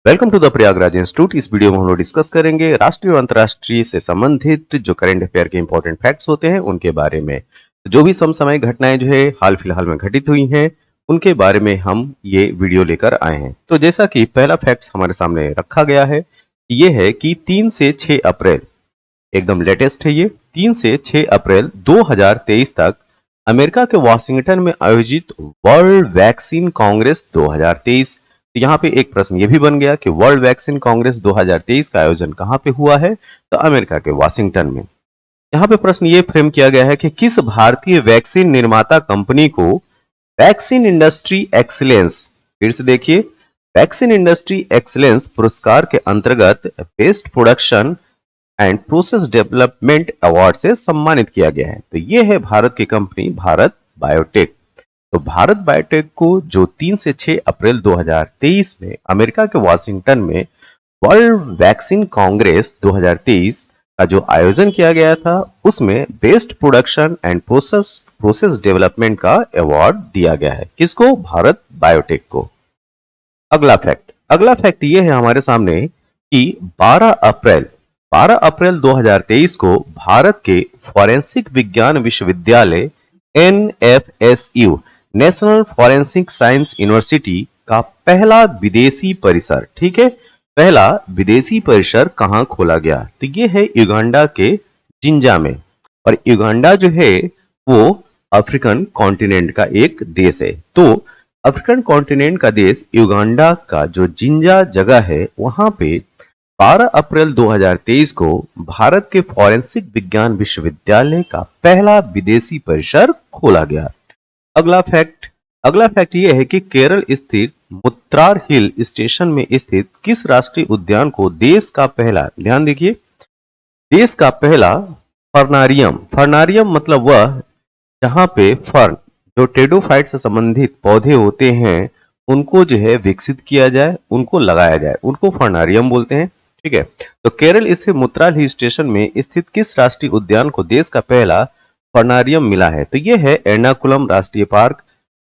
Welcome to the Prayagraj institute. इस video में हम लोग डिस्कस करेंगे राष्ट्रीय और अंतर्राष्ट्रीय से संबंधित जो करंट अफेयर के इंपॉर्टेंट फैक्ट्स होते हैं उनके बारे में। जो भी समसामयिक घटनाएं जो है हाल फिलहाल में घटित हुई हैं उनके बारे में हम ये वीडियो लेकर आए हैं। तो जैसा कि पहला फैक्ट्स हमारे सामने रखा गया है ये है कि 3 से 6 अप्रैल, एकदम लेटेस्ट है ये, 3 से 6 अप्रैल 2023 तक अमेरिका के वाशिंगटन में आयोजित वर्ल्ड वैक्सीन कांग्रेस 2023। तो यहाँ पे एक प्रश्न ये भी बन गया कि वर्ल्ड वैक्सीन कांग्रेस 2023 का आयोजन कहाँ पे हुआ है, तो अमेरिका के वाशिंगटन में। यहाँ पे प्रश्न ये फ्रेम किया गया है कि किस भारतीय वैक्सीन निर्माता कंपनी को वैक्सीन इंडस्ट्री एक्सीलेंस, फिर से देखिए, वैक्सीन इंडस्ट्री एक्सीलेंस पुरस्कार के अंतर्गत best production and process development award से सम्मानित किया गया है। तो ये है भारत की कंपनी भारत बायोटेक। तो भारत बायोटेक को जो 3 से 6 अप्रैल 2023 में अमेरिका के वाशिंगटन में वर्ल्ड वैक्सीन कांग्रेस 2023 का जो आयोजन किया गया था उसमें best production and process development का अवार्ड दिया गया है। किसको? भारत बायोटेक को। अगला फैक्ट ये है हमारे सामने कि 12 अप्रैल 2023 को भारत के फॉरेंसिक विज्ञान विश्वविद्यालय NFSU national forensic science university का पहला विदेशी परिसर, ठीक है, पहला विदेशी परिसर कहां खोला गया? तो ये है युगांडा के जिंजा में। और युगांडा जो है वो अफ्रीकन कॉन्टिनेंट का एक देश है। तो अफ्रीकन कॉन्टिनेंट का देश युगांडा का जो जिंजा जगह है वहां पे 12 अप्रैल 2023 को भारत के फॉरेंसिक विज्ञान विश्वविद्यालय का पहला विदेशी परिसर खोला गया। अगला फैक्ट यह है कि केरल स्थित मुत्त्रार हिल स्टेशन में स्थित किस राष्ट्रीय उद्यान को देश का पहला, ध्यान देखिए, देश का पहला फर्नारियम मतलब वह जहां पे फर्न, जो टेडोफाइट से संबंधित पौधे होते हैं उनको जो है विकसित किया जाए, उनको लगाया जाए, उनको फर्नारियम बोलते हैं, ठीक है। तो केरल स्थित मुत्त्रार हिल स्टेशन में स्थित किस राष्ट्रीय उद्यान को देश का पहला फर्नारियम मिला है? तो यह है एर्नाकुलम राष्ट्रीय पार्क।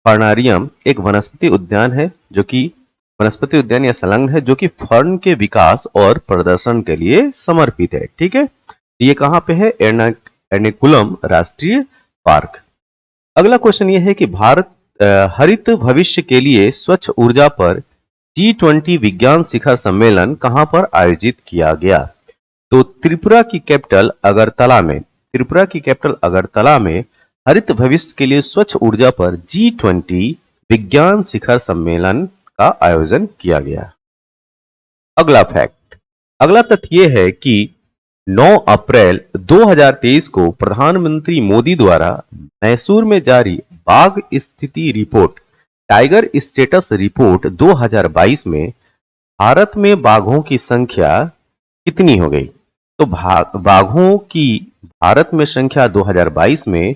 फर्नारियम एक वनस्पति उद्यान है जो कि वनस्पति उद्यान या संलग्न है जो कि फर्न के विकास और प्रदर्शन के लिए समर्पित है, ठीक है। ये कहां पे है? एर्नाकुलम राष्ट्रीय पार्क। अगला क्वेश्चन ये है कि भारत हरित भविष्य के लिए स्वच्छ ऊर्जा पर G20 विज्ञान शिखर सम्मेलन कहां पर आयोजित किया गया? तो त्रिपुरा की कैपिटल अगरतला में हरित भविष्य के लिए स्वच्छ ऊर्जा पर G20 विज्ञान शिखर सम्मेलन का आयोजन किया गया। अगला तथ्य यह है कि 9 अप्रैल 2023 को प्रधानमंत्री मोदी द्वारा मैसूर में जारी बाघ स्थिति रिपोर्ट, टाइगर स्टेटस रिपोर्ट 2022 में भारत में बाघों की संख्या कितनी हो गई? तो बाघों की भारत में संख्या 2022 में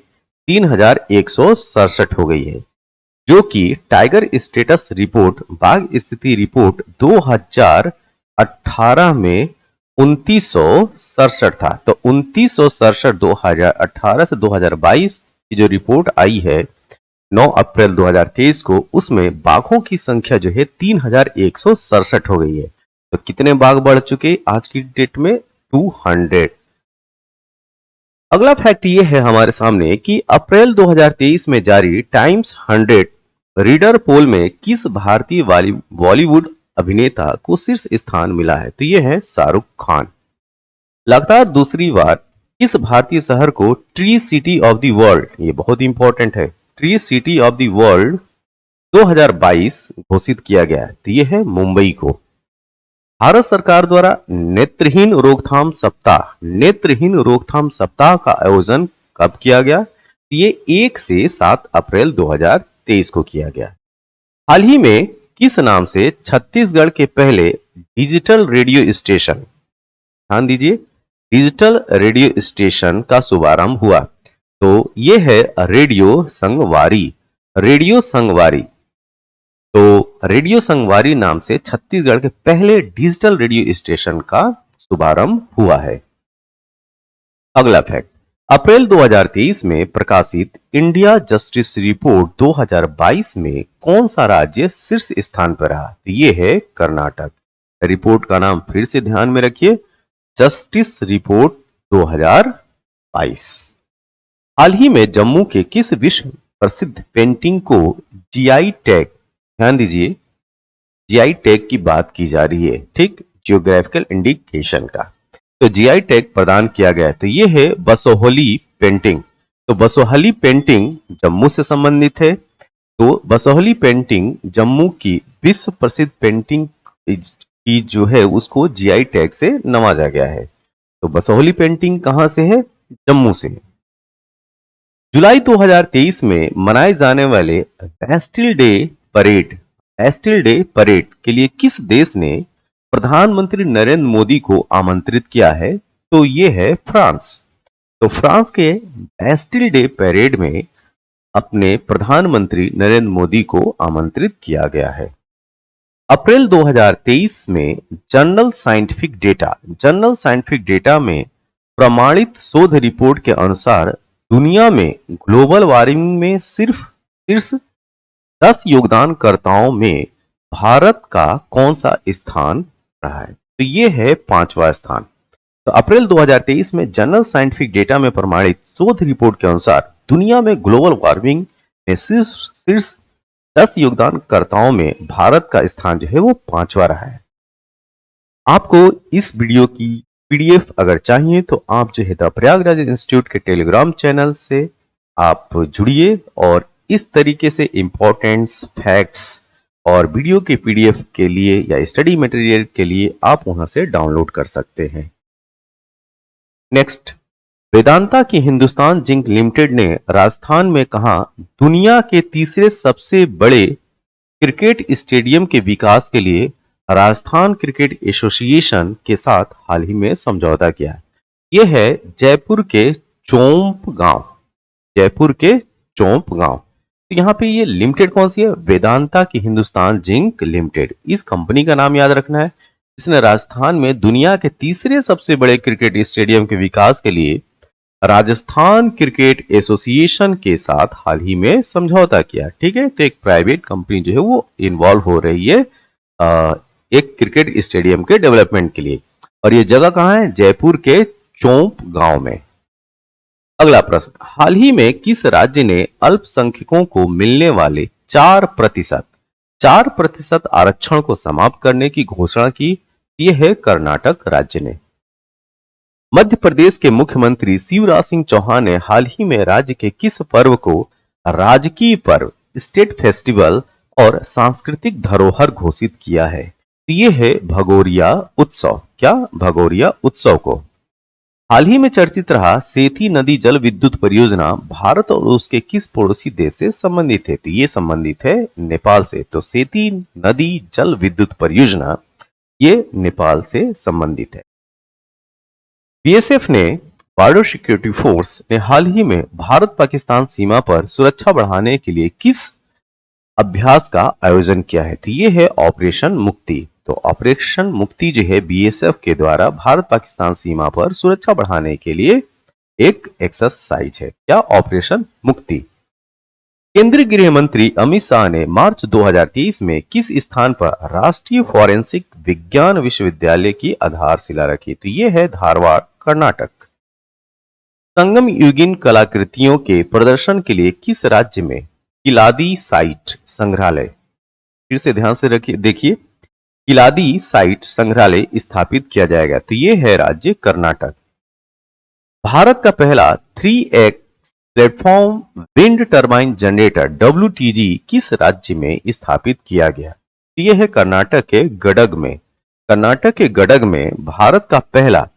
3167 हो गई है, जो कि टाइगर स्टेटस रिपोर्ट, बाघ स्थिति रिपोर्ट 2018 में 2967 था। तो 2967 2018 से 2022 की जो रिपोर्ट आई है 9 अप्रैल 2023 को, उसमें बाघों की संख्या जो है 3167 हो गई है। तो कितने बाघ बढ़ चुके आज की डेट में? 200। अगला फैक्ट ये है हमारे सामने कि अप्रैल 2023 में जारी टाइम्स 100 रीडर पोल में किस भारतीय बॉलीवुड अभिनेता को शीर्ष स्थान मिला है? तो ये है शाहरुख खान। लगातार दूसरी बार किस भारतीय शहर को tree city of the world, ये बहुत इंपॉर्टेंट है, tree city of the world 2022 घोषित किया गया है? तो ये है मुंबई को। भारत सरकार द्वारा नेत्रहीन रोकथाम सप्ताह का आयोजन कब किया गया? ये 1 से 7 अप्रैल 2023 को किया गया। हाल ही में किस नाम से छत्तीसगढ़ के पहले डिजिटल रेडियो स्टेशन, ध्यान दीजिए, डिजिटल रेडियो स्टेशन का शुभारंभ हुआ? तो ये है रेडियो संगवारी नाम से छत्तीसगढ़ के पहले डिजिटल रेडियो स्टेशन का शुभारंभ हुआ है। अगला फैक्ट, अप्रैल 2023 में प्रकाशित इंडिया जस्टिस रिपोर्ट 2022 में कौन सा राज्य शीर्ष स्थान पर रहा? ये है कर्नाटक। रिपोर्ट का नाम फिर से ध्यान में रखिए, जस्टिस रिपोर्ट 2022। हाल ही में जम्मू के किस विश्व प्रसिद्ध पेंटिंग को जीआई टैग, ध्यान दीजिए जीआई टैग की बात की जा रही है, ठीक, जियोग्राफिकल इंडिकेशन का, तो जीआई टैग प्रदान किया गया है। तो ये है बसोहली पेंटिंग। तो बसोहली पेंटिंग जम्मू से संबंधित है। तो बसोहली पेंटिंग जम्मू की विश्व प्रसिद्ध पेंटिंग की जो है उसको जीआई टैग से नवाजा गया है। तो बसोहली पेंटिंग कहां से है? जम्मू से। जुलाई 2023 में मनाए जाने वाले बेस्टिल डे परेड के लिए किस देश ने प्रधानमंत्री नरेंद्र मोदी को आमंत्रित किया है? तो ये है फ्रांस। तो फ्रांस के बेस्टिल डे परेड में अपने प्रधानमंत्री नरेंद्र मोदी को आमंत्रित किया गया है। अप्रैल 2023 में जर्नल साइंटिफिक डेटा में प्रमाणित शोध रिपोर्ट के अनुसार दुनिया में ग्लोबल वार्मिंग में सिर्फ शीर्ष 10 योगदानकर्ताओं में भारत का कौन सा स्थान रहा है? तो ये है 5वां स्थान। तो अप्रैल 2023 में जर्नल साइंटिफिक डेटा में प्रमाणित शोध रिपोर्ट के अनुसार दुनिया में ग्लोबल वार्मिंग में शीर्ष 10 योगदानकर्ताओं में भारत का स्थान जो है वो 5वां रहा है। आपको इस वीडियो की पीडीएफ अगर चाहिए तो आप जो है द प्रयागराज इंस्टीट्यूट के टेलीग्राम चैनल से आप जुड़िए और इस तरीके से इंपॉर्टेंट्स, फैक्ट्स और वीडियो के पीडीएफ के लिए या स्टडी मटेरियल के लिए आप वहां से डाउनलोड कर सकते हैं। नेक्स्ट, वेदांता की हिंदुस्तान जिंक लिमिटेड ने राजस्थान में कहा दुनिया के तीसरे सबसे बड़े क्रिकेट स्टेडियम के विकास के लिए राजस्थान क्रिकेट एसोसिएशन के साथ हाल ही में समझौता किया है। यह है जयपुर के चोंप गांव। तो यहाँ पे ये लिमिटेड कौन सी है? वेदांता की हिंदुस्तान जिंक लिमिटेड। इस कंपनी का नाम याद रखना है, जिसने राजस्थान में दुनिया के तीसरे सबसे बड़े क्रिकेट स्टेडियम के विकास के लिए राजस्थान क्रिकेट एसोसिएशन के साथ हाल ही में समझौता किया। ठीक है, तो एक प्राइवेट कंपनी जो है वो इन्वॉल्व हो रही है एक क्रिकेट स्टेडियम के डेवलपमेंट के लिए। और ये जगह कहां है? जयपुर के चोंप गांव में। अगला प्रश्न, हाल ही में किस राज्य ने अल्पसंख्यकों को मिलने वाले 4% आरक्षण को समाप्त करने की घोषणा की? यह है कर्नाटक राज्य ने। मध्य प्रदेश के मुख्यमंत्री शिवराज सिंह चौहान ने हाल ही में राज्य के किस पर्व को राजकीय पर्व, स्टेट फेस्टिवल और सांस्कृतिक धरोहर घोषित किया है? ये है भगोरिया उत्सव। क्या? भगोरिया उत्सव को। हाल ही में चर्चित रहा सेती नदी जल विद्युत परियोजना भारत और उसके किस पड़ोसी देश से संबंधित है? तो ये संबंधित है नेपाल से। तो सेती नदी जल विद्युत परियोजना ये नेपाल से संबंधित है। बीएसएफ ने, बॉर्डर सिक्योरिटी फोर्स ने हाल ही में भारत पाकिस्तान सीमा पर सुरक्षा बढ़ाने के लिए किस अभ्यास का आयोजन किया है? तो ये है ऑपरेशन मुक्ति। तो ऑपरेशन मुक्ति जो है बीएसएफ के द्वारा भारत पाकिस्तान सीमा पर सुरक्षा बढ़ाने के लिए एक एक्सरसाइज है। क्या? ऑपरेशन मुक्ति। केंद्रीय गृह मंत्री अमित शाह ने मार्च 2023 में किस स्थान पर राष्ट्रीय फॉरेंसिक विज्ञान विश्वविद्यालय की आधारशिला रखी? तो ये है धारवाड़, कर्नाटक। संगम युगीन कलाकृतियों के प्रदर्शन के लिए किस राज्य में किलादी साइट संग्रहालय, फिर से ध्यान से देखिए, किलादी साइट संग्रहालय स्थापित किया जाएगा? तो यह है राज्य कर्नाटक। भारत का पहला 3x platform wind turbine generator WTG किस राज्य में स्थापित किया गया? तो यह है कर्नाटक के गडग में। कर्नाटक के गडग में भारत का पहला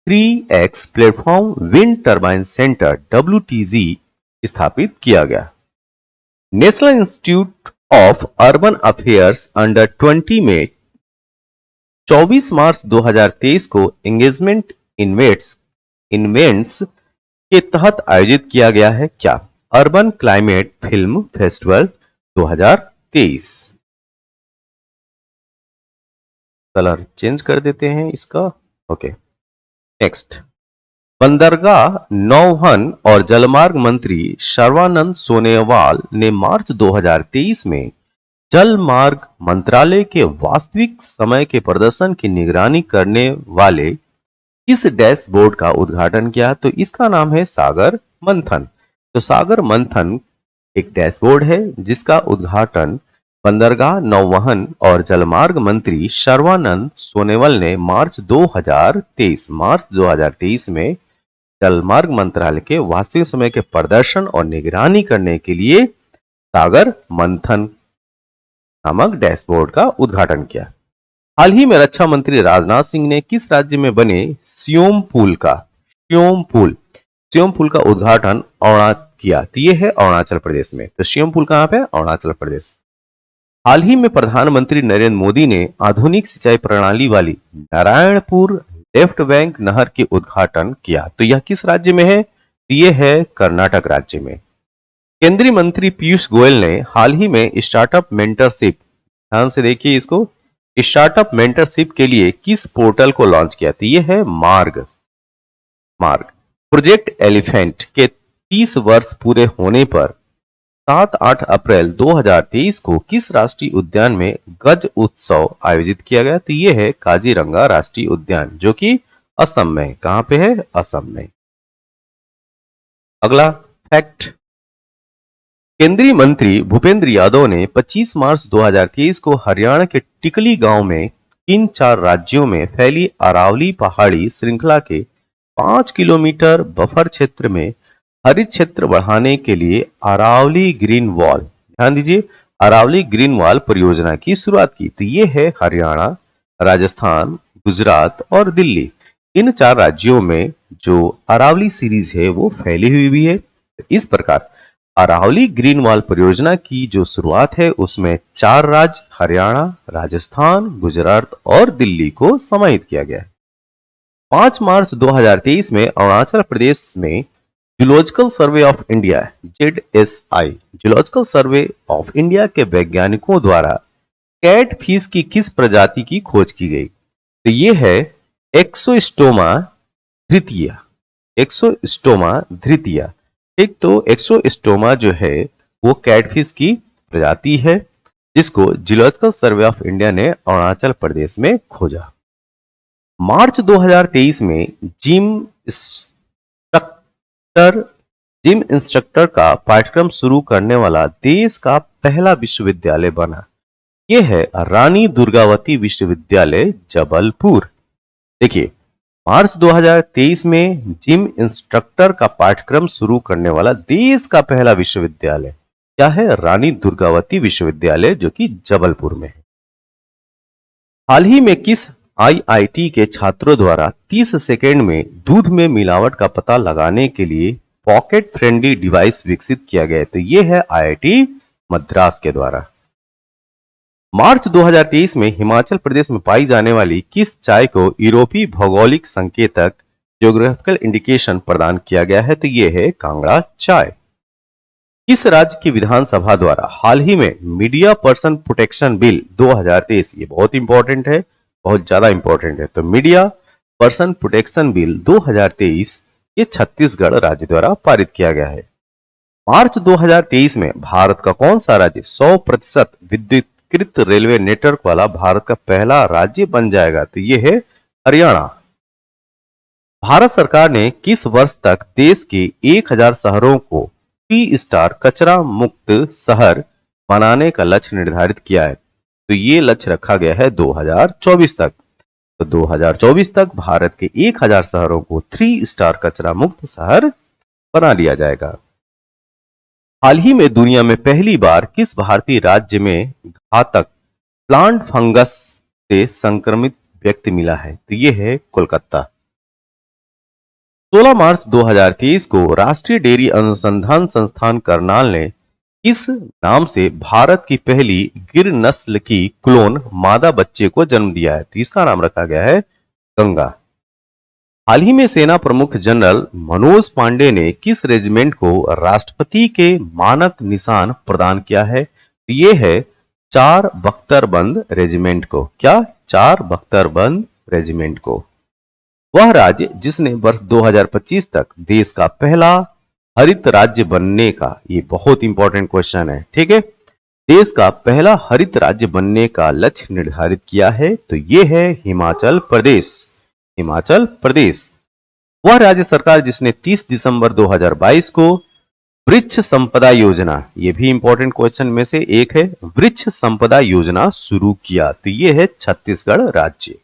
3x platform wind turbine centre WTG स्थापित किया गया। National institute of urban affairs under 20 में 24 मार्च 2023 को एंगेजमेंट इवेंट्स के तहत आयोजित किया गया है। क्या? Urban climate film festival 2023। Colour change कर देते हैं इसका। ओके, नेक्स्ट, बंदरगाह, नौवहन और जलमार्ग मंत्री सर्बानंद सोनोवाल ने मार्च 2023 में जल मार्ग मंत्रालय के वास्तविक समय के प्रदर्शन की निगरानी करने वाले इस डैशबोर्ड का उद्घाटन किया, तो इसका नाम है सागर मंथन। तो सागर मंथन एक डैशबोर्ड है जिसका उद्घाटन बंदरगाह, नौवहन और जलमार्ग मंत्री सर्बानंद सोनोवाल ने मार्च 2023 में जलमार्ग मंत्रालय के वास्तविक समय के प्रदर्शन और निगरानी करने के लिए सागर मंथन नामक डैशबोर्ड का उद्घाटन किया। हाल ही में रक्षा मंत्री राजनाथ सिंह ने किस राज्य में बने सियोम पुल का उद्घाटन किया, तो ये है अरुणाचल प्रदेश में। तो सियोम पुल कहां पे? अरुणाचल प्रदेश। हाल ही में प्रधानमंत्री नरेंद्र मोदी ने आधुनिक सिंचाई प्रणाली वाली नारायणपुर लेफ्ट बैंक नहर के उद्घाटन किया, तो यह किस राज्य में है? तो ये है कर्नाटक राज्य में। केंद्रीय मंत्री पीयूष गोयल ने हाल ही में स्टार्टअप मेंटरशिप, ध्यान से देखिए इसको, स्टार्टअप मेंटरशिप के लिए किस पोर्टल को लॉन्च किया? तो ये है मार्ग। प्रोजेक्ट एलिफेंट के 30 वर्ष पूरे होने पर 7-8 अप्रैल 2023 को किस राष्ट्रीय उद्यान में गज उत्सव आयोजित किया गया? तो ये है काजीरंगा राष्ट्रीय उद्यान, जो कि असम में। कहां पे है? असम में। अगला फैक्ट, केंद्रीय मंत्री भूपेंद्र यादव ने 25 मार्च 2023 को हरियाणा के टिकली गांव में इन 4 राज्यों में फैली अरावली पहाड़ी श्रृंखला के 5 किलोमीटर बफर क्षेत्र में हरित क्षेत्र बढ़ाने के लिए अरावली ग्रीन वॉल, ध्यान दीजिए, अरावली ग्रीन वॉल परियोजना की शुरुआत की। तो ये है हरियाणा, राजस्थान, गुजरात और दिल्ली। इन 4 राज्यों में जो अरावली सीरीज है वो फैली हुई भी है। इस प्रकार अरावली ग्रीन वॉल परियोजना की जो शुरुआत है उसमें 4 राज्य हरियाणा, राजस्थान, गुजरात और दिल्ली को समाहित किया गया है। 5 मार्च 2023 में अरुणाचल प्रदेश में zoological survey of India (ZSI) zoological survey of India के वैज्ञानिकों द्वारा कैट फिश की किस प्रजाति की खोज की गई? तो ये है एक्सोस्टोमा धृतिया। एक तो एक्सोस्टोमा जो है वो कैटफिश की प्रजाति है जिसको जूलॉजिकल सर्वे ऑफ इंडिया ने अरुणाचल प्रदेश में खोजा। मार्च 2023 में जिम इंस्ट्रक्टर का पाठ्यक्रम शुरू करने वाला देश का पहला विश्वविद्यालय बना। यह है रानी दुर्गावती विश्वविद्यालय जबलपुर। देखिए, मार्च 2023 में जिम इंस्ट्रक्टर का पाठ्यक्रम शुरू करने वाला देश का पहला विश्वविद्यालय क्या है? रानी दुर्गावती विश्वविद्यालय, जो कि जबलपुर में है। हाल ही में किस IIT के छात्रों द्वारा 30 सेकेंड में दूध में मिलावट का पता लगाने के लिए पॉकेट फ्रेंडली डिवाइस विकसित किया गया? तो यह है IIT मद्रास के द्वारा। मार्च 2023 में हिमाचल प्रदेश में पाई जाने वाली किस चाय को यूरोपीय भौगोलिक संकेतक ज्योग्राफिकल इंडिकेशन प्रदान किया गया है? तो यह है कांगड़ा चाय। किस राज्य की विधानसभा द्वारा हाल ही में मीडिया पर्सन प्रोटेक्शन बिल 2023, ये बहुत इंपॉर्टेंट है, बहुत ज्यादा इंपॉर्टेंट है, तो मीडिया पर्सन प्रोटेक्शन बिल 2023 ये छत्तीसगढ़ राज्य द्वारा पारित किया गया है। मार्च 2023 में भारत का कौन सा राज्य 100% विद्युतीकृत रेलवे नेटवर्क वाला भारत का पहला राज्य बन जाएगा? तो ये है हरियाणा। भारत सरकार ने किस वर्ष तक देश के 1000 शहरों को 3 स्टार कचरा मुक्त शहर बनाने का लक्ष्य निर्धारित किया है? तो ये लक्ष्य रखा गया है 2024 तक। तो 2024 तक भारत के 1000 शहरों को 3 स्टार कचरा मुक्त शहर बना लिया जाएगा। हाल ही में दुनिया में पहली बार किस भारतीय राज्य में घातक प्लांट फंगस से संक्रमित व्यक्ति मिला है? तो यह है कोलकाता। 16 मार्च 2023 को राष्ट्रीय डेयरी अनुसंधान संस्थान करनाल ने किस नाम से भारत की पहली गिर नस्ल की क्लोन मादा बच्चे को जन्म दिया है? तो इसका नाम रखा गया है गंगा। हाल ही में सेना प्रमुख जनरल मनोज पांडे ने किस रेजिमेंट को राष्ट्रपति के मानक निशान प्रदान किया है? ये है 4 बख्तरबंद रेजिमेंट को। क्या? 4 बख्तरबंद रेजिमेंट को। वह राज्य जिसने वर्ष 2025 तक देश का पहला हरित राज्य बनने का, ये बहुत इंपॉर्टेंट क्वेश्चन है, ठीक है, देश का पहला हरित राज्य बनने का लक्ष्य निर्धारित किया है? तो ये है हिमाचल प्रदेश। हिमाचल प्रदेश वह राज्य सरकार जिसने 30 दिसंबर 2022 को वृक्ष संपदा योजना, ये भी इंपॉर्टेंट क्वेश्चन में से एक है, वृक्ष संपदा योजना शुरू किया। तो ये है छत्तीसगढ़ राज्य।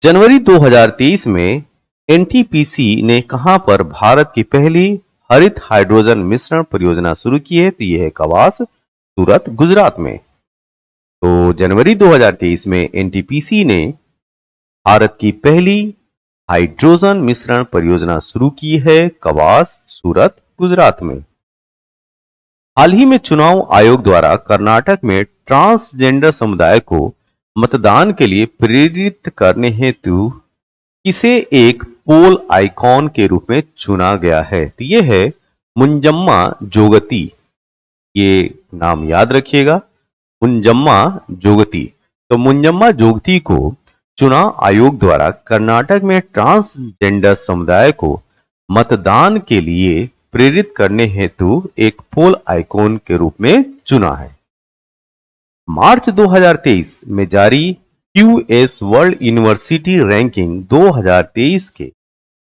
जनवरी 2023 में एनटीपीसी ने कहां पर भारत की पहली हरित हाइड्रोजन मिश्रण परियोजना शुरू की है? तो यह है कवास, सूरत, गुजरात में। तो जनवरी 2023 में एनटीपीसी ने भारत की पहली हाइड्रोजन मिश्रण परियोजना शुरू की है, कवास, सूरत, गुजरात में। हाल ही में चुनाव आयोग द्वारा कर्नाटक में ट्रांसजेंडर समुदाय को मतदान के लिए प्रेरित करने हेतु इसे एक पोल आइकॉन के रूप में चुना गया है। तो ये है मुंजम्मा जोगती, ये नाम याद रखिएगा, मुंजम्मा जोगती। तो मुंजम्मा जोगती को चुनाव आयोग द्वारा कर्नाटक में ट्रांसजेंडर समुदाय को मतदान के लिए प्रेरित करने हेतु एक पोल आइकॉन के रूप में चुना है। मार्च 2023 में जारी क्यूएस वर्ल्ड यूनिवर्सिटी रैंकिंग 2023 के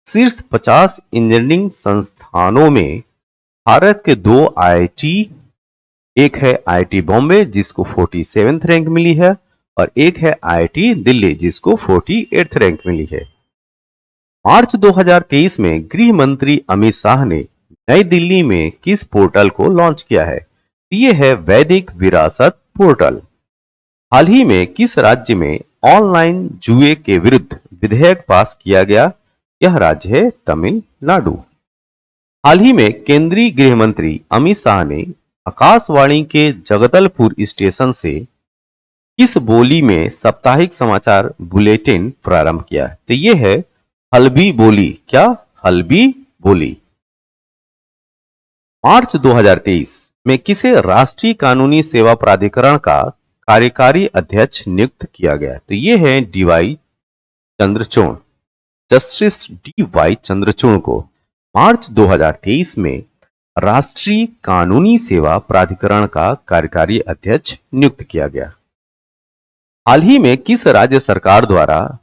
शीर्ष 50 इंजीनियरिंग संस्थानों में भारत के 2 आईआईटी, एक है आईआईटी बॉम्बे जिसको 47th रैंक मिली है और एक है आईआईटी दिल्ली जिसको 48th रैंक मिली है। मार्च 2023 में गृह मंत्री अमित शाह ने नई दिल्ली में किस पोर्टल को लॉन्च किया है? ये है वैदिक विरासत पोर्टल। हाल ही में किस राज्य में ऑनलाइन जुए के विरुद्ध विधेयक पास किया गया? यह राज्य है तमिलनाडु। हाल ही में केंद्रीय गृह मंत्री अमित शाह ने आकाशवाणी के जगदलपुर स्टेशन से किस बोली में साप्ताहिक समाचार बुलेटिन प्रारंभ किया? तो यह है हल्बी बोली। क्या? हल्बी बोली। मार्च 2023 में किसे राष्ट्रीय कानूनी सेवा प्राधिकरण का कार्यकारी अध्यक्ष नियुक्त किया गया? तो ये है D Y Chandrachud, justice D Y Chandrachud को मार्च 2023 में राष्ट्रीय कानूनी सेवा प्राधिकरण का कार्यकारी अध्यक्ष नियुक्त किया गया। हाल ही में किस राज्य सरकार द्वारा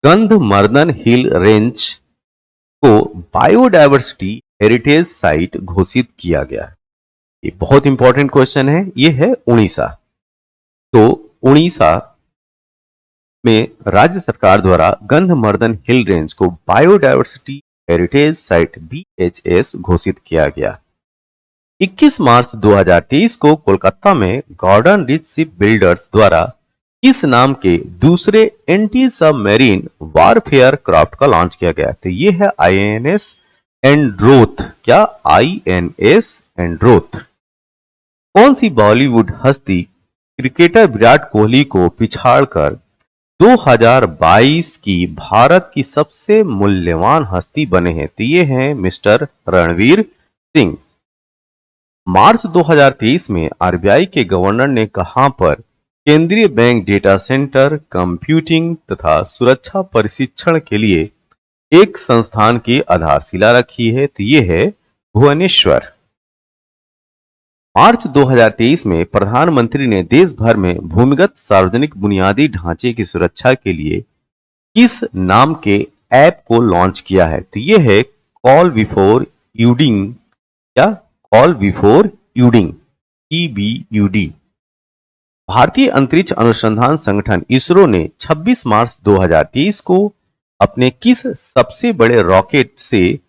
गंधमर्दन हिल रेंज को बायोडायवर्सिटी हेरिटेज साइट घोषित किया गया? ये बहुत इंपॉर्टेंट क्वेश्चन है। ये है उड़ीसा। तो उड़ीसा में राज्य सरकार द्वारा गंधमर्दन हिल रेंज को बायोडायवर्सिटी हेरिटेज साइट BHS घोषित किया गया। 21 मार्च 2023 को कोलकाता में गॉर्डन रिच शिप बिल्डर्स द्वारा इस नाम के दूसरे एंटी सबमरीन वारफेयर क्राफ्ट का लॉन्च किया गया। तो ये है INS एंड्रोथ। क्या? INS एंड्रोथ। कौन सी बॉलीवुड हस्ती क्रिकेटर विराट कोहली को पिछाड़कर 2022 की भारत की सबसे मूल्यवान हस्ती बने हैं? तो ये हैं मिस्टर रणवीर सिंह। मार्च 2023 में RBI के गवर्नर ने कहां पर केंद्रीय बैंक डेटा सेंटर, कंप्यूटिंग तथा सुरक्षा प्रशिक्षण के लिए एक संस्थान की आधारशिला रखी है? तो ये है भुवनेश्वर। मार्च 2023 में प्रधानमंत्री ने देश भर में भूमिगत सार्वजनिक बुनियादी ढांचे की सुरक्षा के लिए किस नाम के ऐप को लॉन्च किया है? तो ये है कॉल बिफोर यूडिंग। क्या? Call before you dig, EBUD। भारतीय अंतरिक्ष अनुसंधान संगठन इसरो ने 26 मार्च 2023 को अपने किस सबसे बड़े रॉकेट से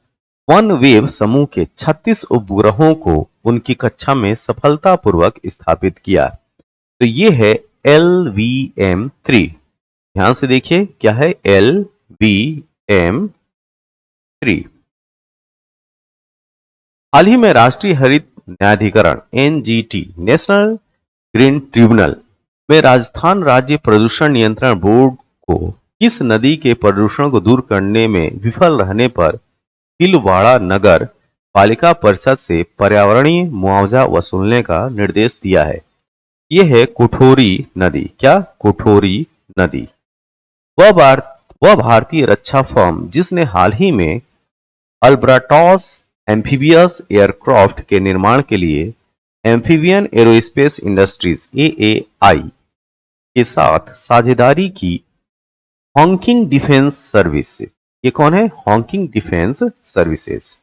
OneWeb समूह के 36 उपग्रहों को उनकी कक्षा में सफलतापूर्वक स्थापित किया? तो ये है LVM-3। ध्यान से देखिए, क्या है? LVM-3। हाल ही में राष्ट्रीय हरित न्यायाधिकरण NGT, नेशनल ग्रीन ट्रिब्यूनल में राजस्थान राज्य प्रदूषण नियंत्रण बोर्ड को किस नदी के प्रदूषण को दूर करने में विफल रहने पर भीलवाड़ा नगर पालिका परिषद से पर्यावरणीय मुआवजा वसूलने का निर्देश दिया है? यह है कुठोरी नदी। क्या? कुठोरी नदी। वह भारतीय रक्षा फर्म जिसने हाल ही में अल्ब्राटॉस एम्फीबियस एयरक्राफ्ट के निर्माण के लिए एम्फीबियन एरोस्पेस इंडस्ट्रीज AAI के साथ साझेदारी की हॉकिंग डिफेंस सर्विसेज। ये कौन है? Hawking defence services.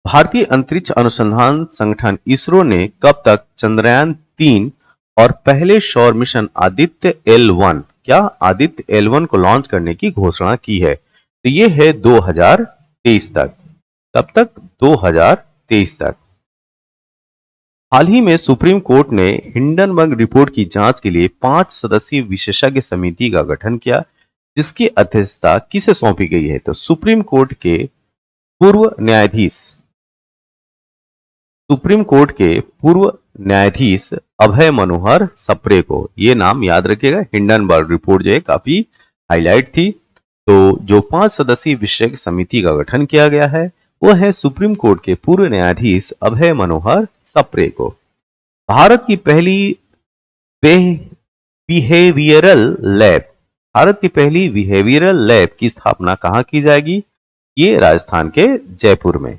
भारतीय अंतरिक्ष अनुसंधान संगठन इसरो ने कब तक चंद्रयान 3 और पहले सौर मिशन आदित्य L1, क्या आदित्य L1 को लॉन्च करने की घोषणा की है? तो ये है 2023 तक। कब तक? 2023 तक। हाल ही में सुप्रीम कोर्ट ने हिंडनबर्ग रिपोर्ट की जांच के लिए 5 सदस्यीय विशेषज्ञ समिति का गठन किया, जिसकी अध्यक्षता किसे सौंपी गई है? तो सुप्रीम कोर्ट के पूर्व न्यायाधीश अभय मनोहर सप्रे को। ये नाम याद रखिएगा, हिंडनबर्ग रिपोर्ट जो है काफी हाईलाइट थी। तो जो 5 सदस्यीय विशेषज्ञ समिति का गठन किया गया है वो है सुप्रीम कोर्ट के पूर्व न्यायाधीश अभय मनोहर सप्रे को। भारत की पहली बिहेवियरल लैब की स्थापना कहां की जाएगी? ये राजस्थान के जयपुर में।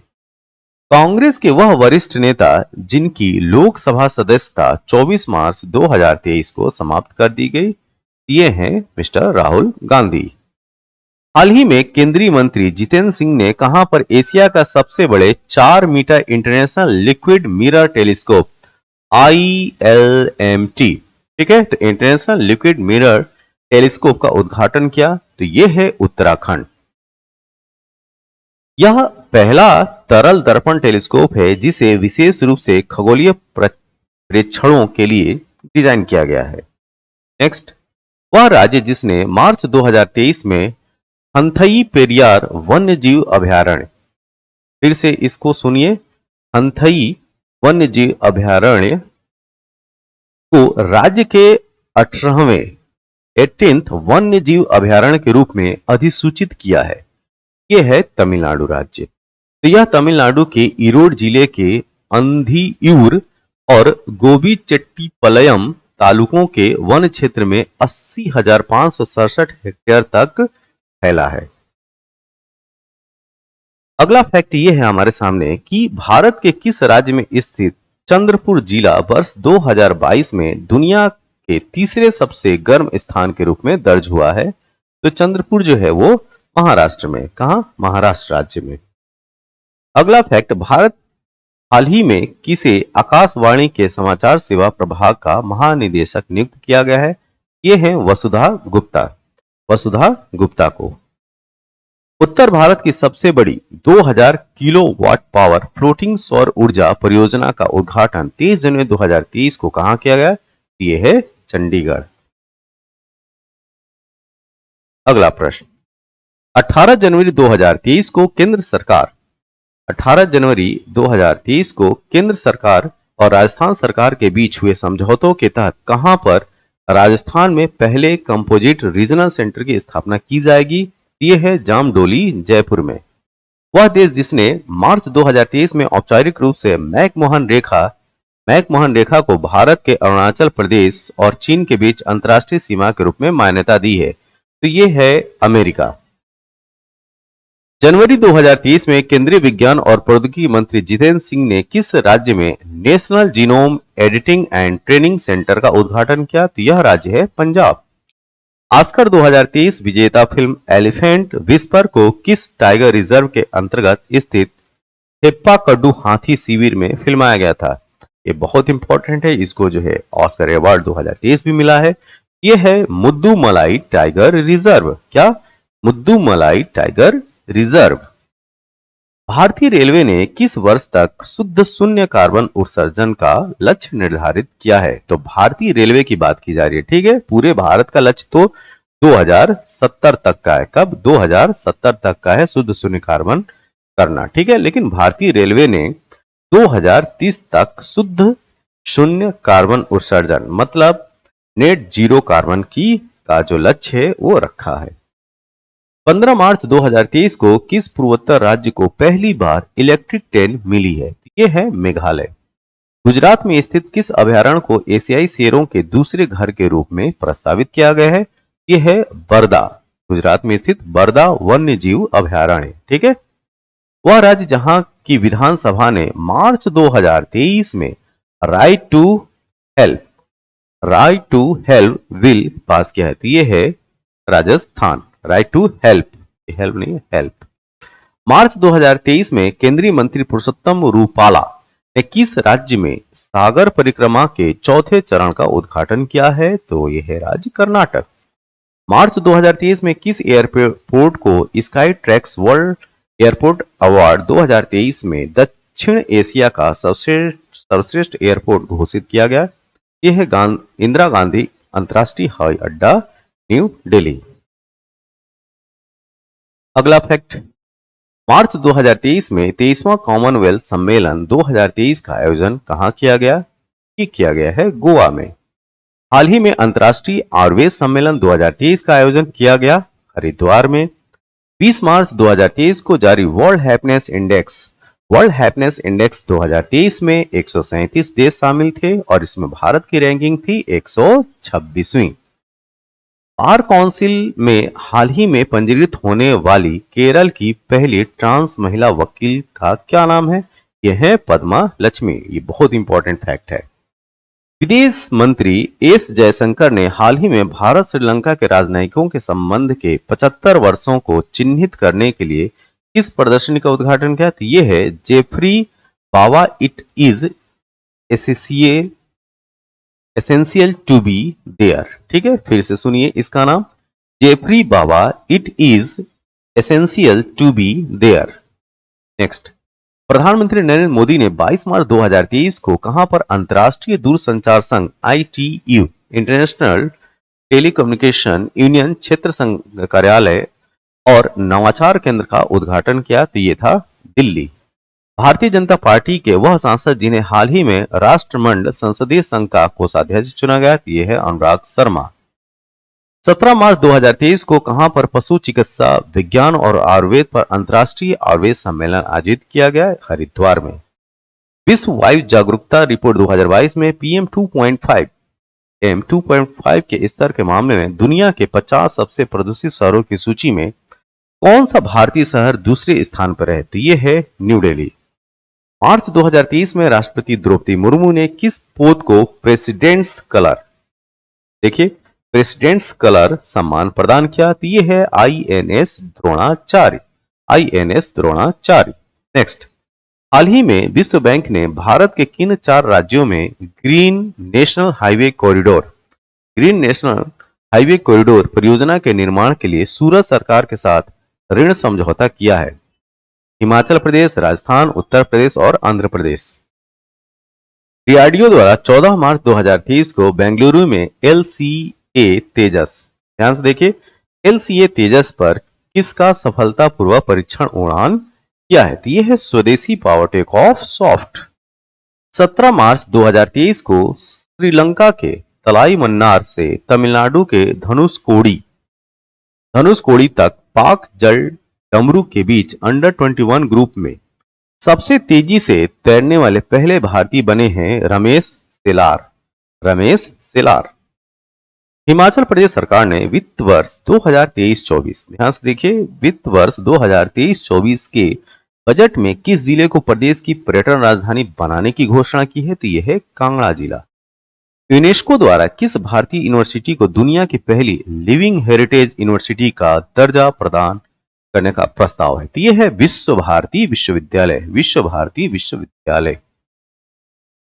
कांग्रेस के वह वरिष्ठ नेता जिनकी लोकसभा सदस्यता 24 मार्च 2023 को समाप्त कर दी गई, ये हैं मिस्टर राहुल गांधी। हाल ही में केंद्रीय मंत्री जितेंद्र सिंह ने कहां पर एशिया का सबसे बड़े 4 metre international liquid mirror telescope ILMT, ठीक है, तो इंटरनेशनल लिक्विड मिरर टेलीस्कोप का उद्घाटन किया? तो यह है उत्तराखंड। यह पहला तरल दर्पण टेलीस्कोप है जिसे विशेष रूप से खगोलीय प्रेक्षणों के लिए डिजाइन किया गया है। नेक्स्ट, वह राज्य जिसने मार्च 2023 में हंथई पेरियार वन्यजीव अभयारण्य, फिर से इसको सुनिए, हंथई वन्यजीव अभयारण्य को राज्य के 18th वन्यजीव अभयारण्य के रूप में अधिसूचित किया है। यह है तमिलनाडु राज्य। तो यह तमिलनाडु के ईरोड जिले के अंधियूर और गोबीचेट्टीपालयम तालुकों के वन क्षेत्र में 80,567 हेक्टेयर तक फैला है। अगला फैक्ट ये है हमारे सामने कि भारत के किस राज्य में स्थित चंद्रपुर जिला वर्ष 2022 में दुनिया के तीसरे सबसे गर्म स्थान के रूप में दर्ज हुआ है? तो चंद्रपुर जो है वो महाराष्ट्र में। कहां? महाराष्ट्र राज्य में। अगला फैक्ट, भारत हाल ही में किसे आकाशवाणी के समाचार सेवा प्रभाग का महानिदेशक नियुक्त किया गया है? ये है वसुधा गुप्ता को। उत्तर भारत की सबसे बड़ी 2000 किलोवाट पावर फ्लोटिंग सौर ऊर्जा परियोजना का उद्घाटन 23 जनवरी 2023 को कहां किया गया? ये है चंडीगढ़। अगला प्रश्न, 18 जनवरी 2023 को केंद्र सरकार और राजस्थान सरकार के बीच हुए समझौतों के तहत कहां पर राजस्थान में पहले कंपोजिट रीजनल सेंटर की स्थापना की जाएगी? ये है जामडोली, जयपुर में। वह देश जिसने मार्च 2023 में औपचारिक रूप से मैकमोहन रेखा को भारत के अरुणाचल प्रदेश और चीन के बीच अंतर्राष्ट्रीय सीमा के रूप में मान्यता दी है? तो ये है अमेरिका। जनवरी 2023 में केंद्रीय विज्ञान और प्रौद्योगिकी मंत्री जितेंद्र सिंह ने किस राज्य में national genome editing and training centre का उद्घाटन किया? तो यह राज्य है पंजाब। ऑस्कर 2023 विजेता फिल्म एलिफेंट विस्पर को किस टाइगर रिजर्व के अंतर्गत स्थित हेप्पाकड्डू हाथी शिविर में फिल्माया गया था? ये बहुत इंपॉर्टेंट है, इसको जो है ऑस्कर अवार्ड 2023 भी मिला है। ये है मुद्दुमलाई टाइगर रिजर्व। क्या? Mudumalai tiger reserve. भारतीय रेलवे ने किस वर्ष तक शुद्ध शून्य कार्बन उत्सर्जन का लक्ष्य निर्धारित किया है? तो भारतीय रेलवे की बात की जा रही है, ठीक है। पूरे भारत का लक्ष्य तो 2070 तक का है। कब? 2070 तक का है शुद्ध शून्य कार्बन करना, ठीक है। लेकिन भारतीय रेलवे ने 2030 तक शुद्ध शून्य कार्बन उत्सर्जन मतलब नेट जीरो कार्बन की का जो लक्ष्य है वो रखा है। 15 मार्च 2023 को किस पूर्वोत्तर राज्य को पहली बार इलेक्ट्रिक ट्रेन मिली है? ये है मेघालय। गुजरात में स्थित किस अभयारण्य को एशियाई शेरों के दूसरे घर के रूप में प्रस्तावित किया गया है? ये है बरदा। गुजरात में स्थित बरदा वन्य जीव अभयारण्य, ठीक है। वह राज्य जहां की विधानसभा ने मार्च 2023 में right to help bill pass किया है। तो ये है Rajasthan. Right to help, help नहीं है, हेल्प। मार्च 2023 में केंद्रीय मंत्री पुरुषोत्तम रूपाला ने किस राज्य में सागर परिक्रमा के चौथे चरण का उद्घाटन किया है? तो यह है राज्य कर्नाटक। मार्च 2023 में किस एयरपोर्ट को sky tracks world airport award 2023 में दक्षिण एशिया का सर्वश्रेष्ठ एयरपोर्ट घोषित किया गया? यह है इंदिरा गांधी अंतर्राष्ट्रीय हवाई अड्डा, न्यू दिल्ली। अगला फैक्ट, मार्च 2023 में 23वां कॉमनवेल्थ सम्मेलन 2023 का आयोजन कहां किया गया? ये किया गया है गोवा में। हाल ही में अंतर्राष्ट्रीय आयुर्वेद सम्मेलन 2023 का आयोजन किया गया हरिद्वार में। 20 मार्च 2023 को जारी वर्ल्ड हैप्पीनेस इंडेक्स 2023 में 137 देश शामिल थे और इसमें भारत की रैंकिंग थी 126वीं। बार काउंसिल में हाल ही में पंजीकृत होने वाली केरल की पहली ट्रांस महिला वकील का क्या नाम है? यह है पद्मा लक्ष्मी। ये बहुत इंपॉर्टेंट फैक्ट है। विदेश मंत्री एस जयशंकर ने हाल ही में भारत श्रीलंका के राजनयिकों के संबंध के 75 वर्षों को चिन्हित करने के लिए किस प्रदर्शनी का उद्घाटन किया? तो यह है Geoffrey Bawa it is essential to be there. ठीक है, फिर से सुनिए इसका नाम, Geoffrey Bawa it is essential to be there. Next, प्रधानमंत्री नरेंद्र मोदी ने 22 मार्च 2023 को कहां पर अंतर्राष्ट्रीय दूरसंचार संघ ITU इंटरनेशनल टेलीकम्युनिकेशन यूनियन क्षेत्र संघ कार्यालय और नवाचार केंद्र का उद्घाटन किया? तो ये था दिल्ली। भारतीय जनता पार्टी के वह सांसद जिन्हें हाल ही में राष्ट्रमंडल संसदीय संघ का कोषाध्यक्ष चुना गया, ये है अनुराग शर्मा। 17 मार्च 2023 को कहां पर पशु चिकित्सा विज्ञान और आयुर्वेद पर अंतर्राष्ट्रीय आयुर्वेद सम्मेलन आयोजित किया गया? हरिद्वार में। विश्व वायु जागरूकता रिपोर्ट 2022 में PM 2.5 के स्तर के मामले में दुनिया के 50 सबसे प्रदूषित शहरों की सूची में कौन सा भारतीय शहर दूसरे स्थान पर है? तो ये है न्यू दिल्ली। मार्च 2023 में राष्ट्रपति द्रौपदी मुर्मू ने किस पोत को प्रेसिडेंट्स कलर, देखिए प्रेसिडेंट्स कलर सम्मान प्रदान किया? तो ये है INS द्रोणाचार्य। नेक्स्ट, हाल ही में विश्व बैंक ने भारत के किन 4 राज्यों में ग्रीन नेशनल हाईवे कॉरिडोर परियोजना के निर्माण के लिए सूरत सरकार के साथ ऋण समझौता किया है? हिमाचल प्रदेश, राजस्थान, उत्तर प्रदेश और आंध्र प्रदेश। DRDO द्वारा 14 मार्च 2023 को बेंगलुरु में LCA तेजस, ध्यान से देखिए, LCA तेजस पर किसका सफलतापूर्वक परीक्षण उड़ान किया है? तो यह है स्वदेशी पावर टेक ऑफ सॉफ्ट। 17 मार्च 2023 को श्रीलंका के तलाईमन्नार से तमिलनाडु के धनुषकोडी तक पाक जल डमरू के बीच अंडर 21 ग्रुप में सबसे तेजी से तैरने वाले पहले भारतीय बने हैं रमेश सेलार। हिमाचल प्रदेश सरकार ने वित्त वर्ष 2023-24, ध्यान से देखिए, वित्त वर्ष 2023-24 के बजट में किस जिले को प्रदेश की पर्यटन राजधानी बनाने की घोषणा की है? तो यह है कांगड़ा जिला। यूनेस्को द्वारा किस भारतीय यूनिवर्सिटी को दुनिया की पहली लिविंग हेरिटेज यूनिवर्सिटी का दर्जा प्रदान करने का प्रस्ताव है? तो यह है विश्व भारती विश्वविद्यालय।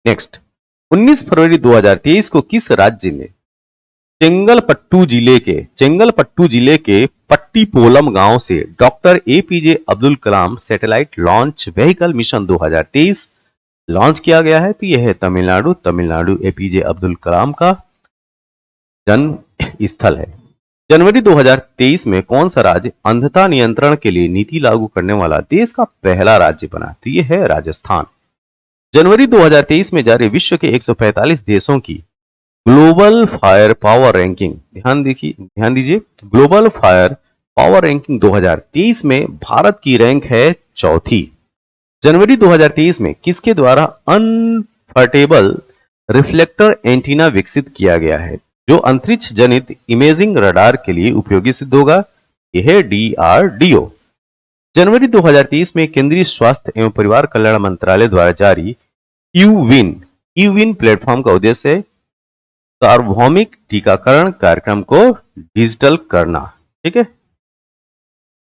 नेक्स्ट, 19 फरवरी 2023 को किस राज्य ने चेंगलपट्टू जिले के पट्टीपोलम गांव से doctor APJ Abdul Kalam satellite launch vehicle mission 2023 launch किया गया है? तो यह है तमिलनाडु APJ अब्दुल कलाम का जन्म स्थल है। जनवरी 2023 में कौन सा राज्य अंधता नियंत्रण के लिए नीति लागू करने वाला देश का पहला राज्य बना? तो यह है राजस्थान। जनवरी 2023 में जारी विश्व के 145 देशों की ग्लोबल फायर पावर रैंकिंग, ध्यान दीजिए, ग्लोबल फायर पावर रैंकिंग 2023 में भारत की रैंक है 4थी। जनवरी 2023 में किसके द्वारा अनफर्टेबल रिफ्लेक्टर एंटीना विकसित किया गया है जो अंतरिक्ष जनित इमेजिंग रडार के लिए उपयोगी सिद्ध होगा? यह है DRDO। जनवरी 2023 में केंद्रीय स्वास्थ्य एवं परिवार कल्याण मंत्रालय द्वारा जारी यूविन प्लेटफॉर्म का उद्देश्य है सार्वभौमिक टीकाकरण कार्यक्रम को डिजिटल करना। ठीक है,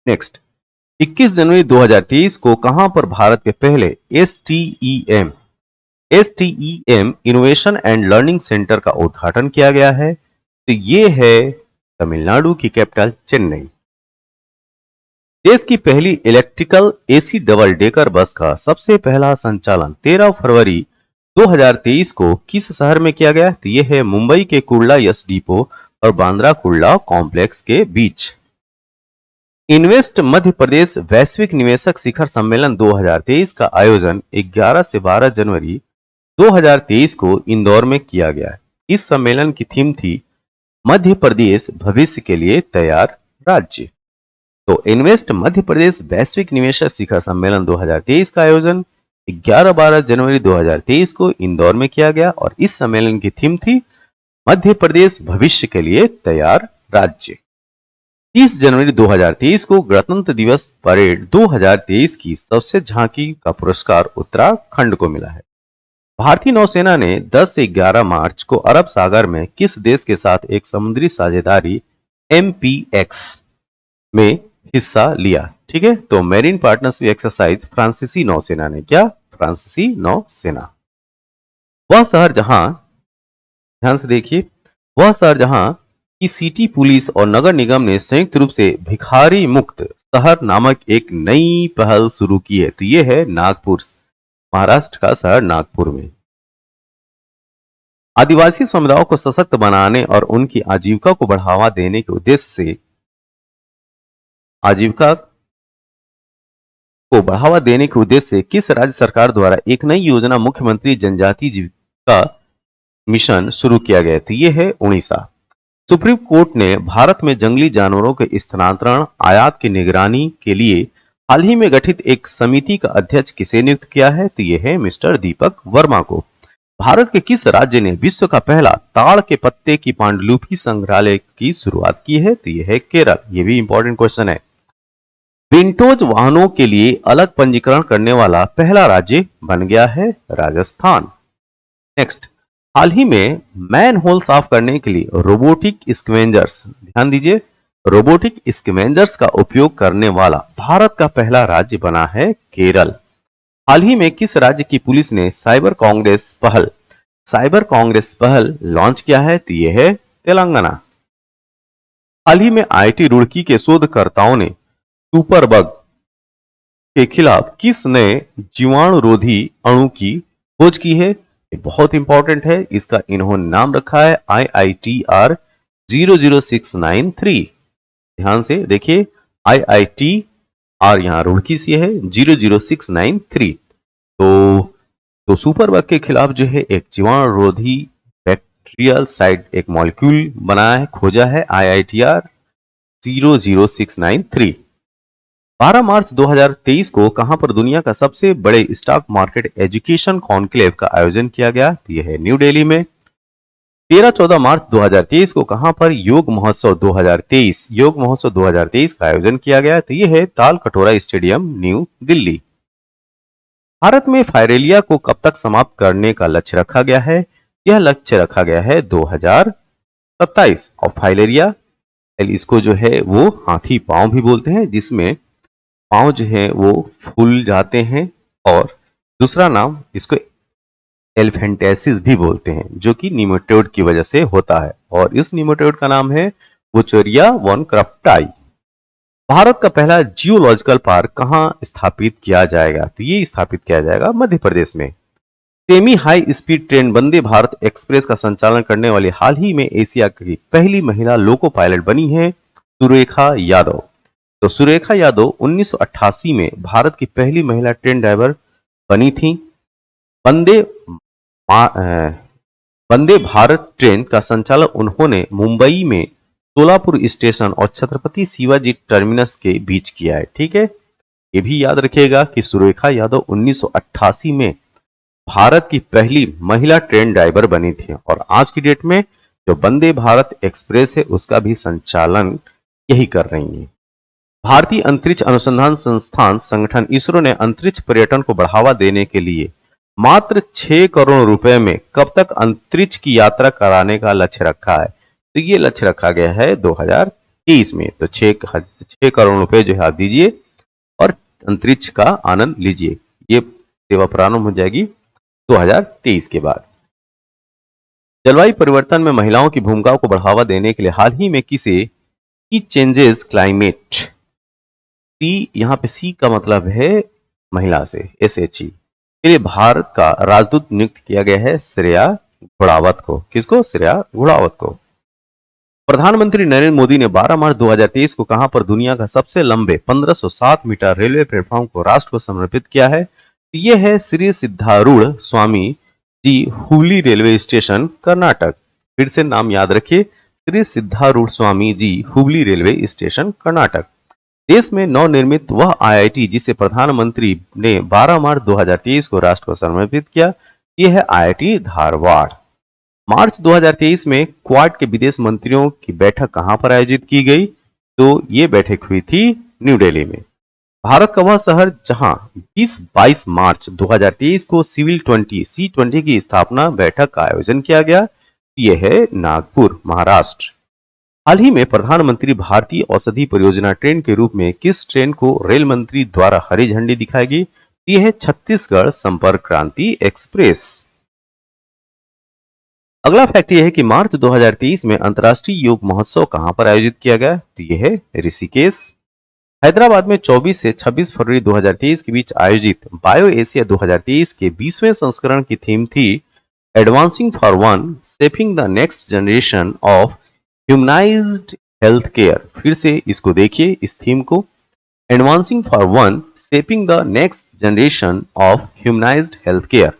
नेक्स्ट 21 जनवरी 2023 को कहां पर भारत के पहले STEM innovation and learning centre का उद्घाटन किया गया है? तो ये है तमिलनाडु की कैपिटल चेन्नई। देश की पहली electrical AC double decker bus का सबसे पहला संचालन 13 फरवरी 2023 को किस शहर में किया गया? तो यह है मुंबई के कुर्ला यस डिपो और बांद्रा कुर्ला कॉम्प्लेक्स के बीच। इन्वेस्ट मध्य प्रदेश वैश्विक निवेशक शिखर सम्मेलन 2023 का आयोजन 11 से 12 जनवरी 2023 को इंदौर में किया गया। इस सम्मेलन की थीम थी मध्य प्रदेश भविष्य के लिए तैयार राज्य। तो इन्वेस्ट मध्य प्रदेश वैश्विक निवेशक शिखर सम्मेलन 2023 का आयोजन 11-12 जनवरी 2023 को इंदौर में किया गया और इस सम्मेलन की थीम थी मध्य प्रदेश भविष्य के लिए तैयार राज्य। 30 जनवरी 2023 को गणतंत्र दिवस परेड 2023 की सबसे झांकी का पुरस्कार उत्तराखंड को मिला है। भारतीय नौसेना ने 10 से 11 मार्च को अरब सागर में किस देश के साथ एक समुद्री साझेदारी MPX में हिस्सा लिया? ठीक है, तो मेरीन पार्टनरशिप एक्सरसाइज फ्रांसीसी नौसेना ने क्या? फ्रांसीसी नौसेना। वह शहर जहां, ध्यान से देखिए, वह शहर जहां की सिटी पुलिस और नगर निगम ने संयुक्त रूप से भिखारी मुक्त शहर नामक एक नई पहल शुरू की है। तो यह है नागपुर, महाराष्ट्र का शहर नागपुर में। आदिवासी समुदायों को सशक्त बनाने और उनकी आजीविका को बढ़ावा देने के उद्देश्य से किस राज्य सरकार द्वारा एक नई योजना मुख्यमंत्री जनजातीय जीविका मिशन शुरू किया गया? तो यह है उड़ीसा। सुप्रीम कोर्ट ने भारत में जंगली जानवरों के स्थानांतरण आयात की निगरानी के लिए हाल ही में गठित एक समिति का अध्यक्ष किसे नियुक्त किया है? तो यह है मिस्टर दीपक वर्मा को। भारत के किस राज्य ने विश्व का पहला ताड़ के पत्ते की पांडुलिपि संग्रहालय की शुरुआत की है? तो यह है केरल। यह भी इंपॉर्टेंट क्वेश्चन है। विंटोज वाहनों के लिए अलग पंजीकरण करने वाला पहला राज्य बन गया है राजस्थान। नेक्स्ट, हाल ही में मैन होल साफ करने के लिए रोबोटिक स्कैवेंजर्स, ध्यान दीजिए, रोबोटिक स्कैवेंजर्स का उपयोग करने वाला भारत का पहला राज्य बना है केरल। हाल ही में किस राज्य की पुलिस ने साइबर कांग्रेस पहल लॉन्च किया है? तो यह है तेलंगाना। हाल ही में IIT रुड़की के शोधकर्ताओं ने सुपर बग के खिलाफ किस नए जीवाणुरोधी अणु की खोज की है? ये बहुत इंपॉर्टेंट है। इसका इन्होंने नाम रखा है IITR 00693। ध्यान से देखिए, IITR यहां रुड़की से है 00693। तो सुपर बग के खिलाफ जो है एक जीवाणुरोधी बैक्टीरियल साइड एक मॉलिक्यूल बनाया है, खोजा है IITR 00693। 12 मार्च 2023 को कहां पर दुनिया का सबसे बड़े स्टॉक मार्केट एजुकेशन कॉन्क्लेव का आयोजन किया गया? तो यह है न्यू दिल्ली में। 13-14 मार्च 2023 को कहां पर योग महोत्सव 2023 का आयोजन किया गया? तो यह है ताल कटोरा स्टेडियम, न्यू दिल्ली। भारत में फाइलेरिया को कब तक समाप्त करने का लक्ष्य रखा गया है? यह लक्ष्य रखा गया है 2027। और फाइलेरिया, इसको जो है वो हाथी पांव भी बोलते हैं, जिसमें पांव जो है वो फूल जाते हैं, और दूसरा नाम इसको एलिफेंटेसिस भी बोलते हैं, जो कि निमेटोड की वजह से होता है, और इस निमेटोड का नाम है वुचेरिया वनक्रफ्टाई। भारत का पहला जियोलॉजिकल पार्क कहां स्थापित किया जाएगा? तो ये स्थापित किया जाएगा मध्य प्रदेश में। Semi high speed train Vande Bharat express का संचालन करने वाली हाल ही में एशिया की पहली महिला लोको पायलट बनी है सुरेखा यादव। तो सुरेखा यादव 1988 में भारत की पहली महिला ट्रेन ड्राइवर बनी थी। वंदे भारत ट्रेन का संचालन उन्होंने मुंबई में सोलापुर स्टेशन और छत्रपति शिवाजी टर्मिनस के बीच किया है। ठीक है, ये भी याद रखिएगा कि सुरेखा यादव 1988 में भारत की पहली महिला ट्रेन ड्राइवर बनी थी, और आज की डेट में जो वंदे भारत एक्सप्रेस है उसका भी संचालन यही कर रही है। भारतीय अंतरिक्ष अनुसंधान संस्थान संगठन इसरो ने अंतरिक्ष पर्यटन को बढ़ावा देने के लिए मात्र 6 करोड़ रुपए में कब तक अंतरिक्ष की यात्रा कराने का लक्ष्य रखा है? तो ये लक्ष्य रखा गया है 2023 में। तो 6 करोड़ रुपए जो है आप दीजिए और अंतरिक्ष का आनंद लीजिए। ये सेवा प्रारंभ हो जाएगी 2023 के बाद। जलवायु परिवर्तन में महिलाओं की भूमिका को बढ़ावा देने के लिए हाल ही में किसे की चेंजेस क्लाइमेट, सी यहाँ पे सी का मतलब है महिला से, SHE के लिए भारत का राजदूत नियुक्त किया गया है श्रेया घोड़ावत को। किसको? श्रेया घोड़ावत को। प्रधानमंत्री नरेंद्र मोदी ने 12 मार्च 2023 को कहां पर दुनिया का सबसे लंबे 1507 मीटर रेलवे प्लेटफॉर्म को राष्ट्र को समर्पित किया है? यह है श्री सिद्धारूढ़ स्वामी जी हुबली रेलवे स्टेशन, कर्नाटक। फिर से नाम याद रखिए, श्री सिद्धारूढ़ स्वामी जी हुबली रेलवे स्टेशन, कर्नाटक। देश में नवनिर्मित वह IIT जिसे प्रधानमंत्री ने 12 मार्च 2023 को राष्ट्र को समर्पित किया, यह है IIT धारवाड़। मार्च 2023 में क्वाड के विदेश मंत्रियों की बैठक कहां पर आयोजित की गई? तो ये बैठक हुई थी न्यू दिल्ली में। भारत का वह शहर जहां 20-22 मार्च 2023 को सिविल 20 C20 की स्थापना बैठक का आयोजन किया गया, यह है नागपुर, महाराष्ट्र। हाल ही में प्रधानमंत्री भारतीय औषधि परियोजना ट्रेन के रूप में किस ट्रेन को रेल मंत्री द्वारा हरी झंडी दिखाई गई? यह है छत्तीसगढ़ संपर्क क्रांति एक्सप्रेस। अगला फैक्ट यह है कि मार्च 2023 में अंतर्राष्ट्रीय योग महोत्सव कहां पर आयोजित किया गया? तो यह है ऋषिकेश, हैदराबाद में 24 से 26 फरवरी 2023 के बीच आयोजित बायो एशिया 2023 के 20वें संस्करण की थीम थी advancing for one, shaping the next generation of humanised health care. फिर से इसको देखिए, इस थीम को, advancing for one, shaping the next generation of humanised health care.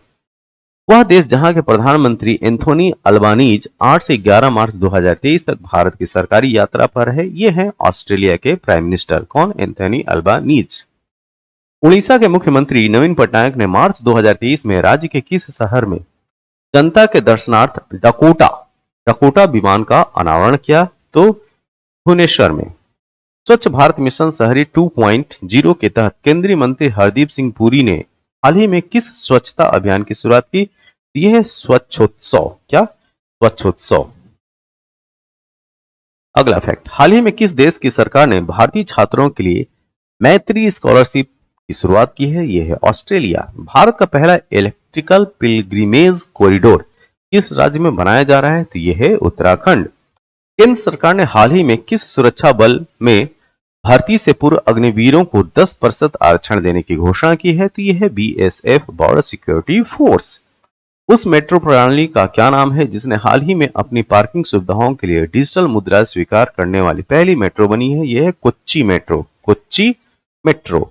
वह देश जहां के प्रधानमंत्री एंथोनी अल्बानीज 8 से 11 मार्च 2023 तक भारत की सरकारी यात्रा पर है, ये हैं ऑस्ट्रेलिया के प्राइम मिनिस्टर। कौन? Anthony Albanese. उड़ीसा के मुख्यमंत्री नवीन पटनायक ने मार्च 2023 में राज्य के किस शहर में जनता के दर्शनार्थ डकोटा विमान का अनावरण किया? तो भुवनेश्वर में। स्वच्छ भारत मिशन शहरी 2.0 के तहत केंद्रीय मंत्री हरदीप सिंह पुरी ने हाल ही में किस स्वच्छता अभियान की शुरुआत की? यह है स्वच्छोत्सव। क्या? स्वच्छोत्सव। अगला फैक्ट, हाल ही में किस देश की सरकार ने भारतीय छात्रों के लिए मैत्री स्कॉलरशिप की शुरुआत की है? यह है ऑस्ट्रेलिया। भारत का पहला इलेक्ट्रिकल पिलग्रिमेज कॉरिडोर किस राज्य में बनाया जा रहा है? तो यह है उत्तराखंड। केंद्र सरकार ने हाल ही में किस सुरक्षा बल में भर्ती से पूर्व अग्निवीरों को 10% आरक्षण देने की घोषणा की है? तो यह है BSF, बॉर्डर सिक्योरिटी फोर्स। उस मेट्रो प्रणाली का क्या नाम है जिसने हाल ही में अपनी पार्किंग सुविधाओं के लिए डिजिटल मुद्रा स्वीकार करने वाली पहली मेट्रो बनी है? यह है Kochi metro. Kochi metro.